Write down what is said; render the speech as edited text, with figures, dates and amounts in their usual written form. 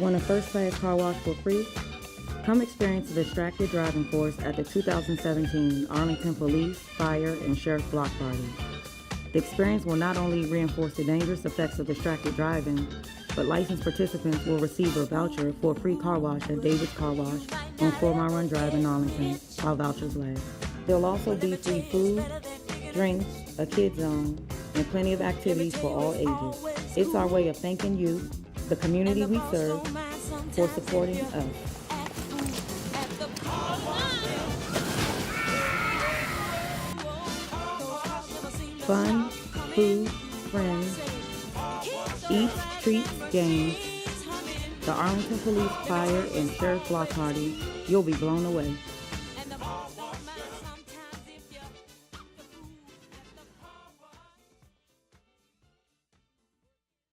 Want a first-class car wash for free? Come experience the distracted driving force at the 2017 Arlington Police, Fire, and Sheriff Block Party. The experience will not only reinforce the dangerous effects of distracted driving, but licensed participants will receive a voucher for a free car wash at David's Car Wash on 4 Mile Run Drive in Arlington while vouchers last. There will also be free food, drinks, a kid zone, and plenty of activities for all ages. It's our way of thanking you, the community we serve, for supporting us. Fun, food, friends, eats, treats, games. The Arlington Police, Fire, and Sheriff Block Party. You'll be blown away.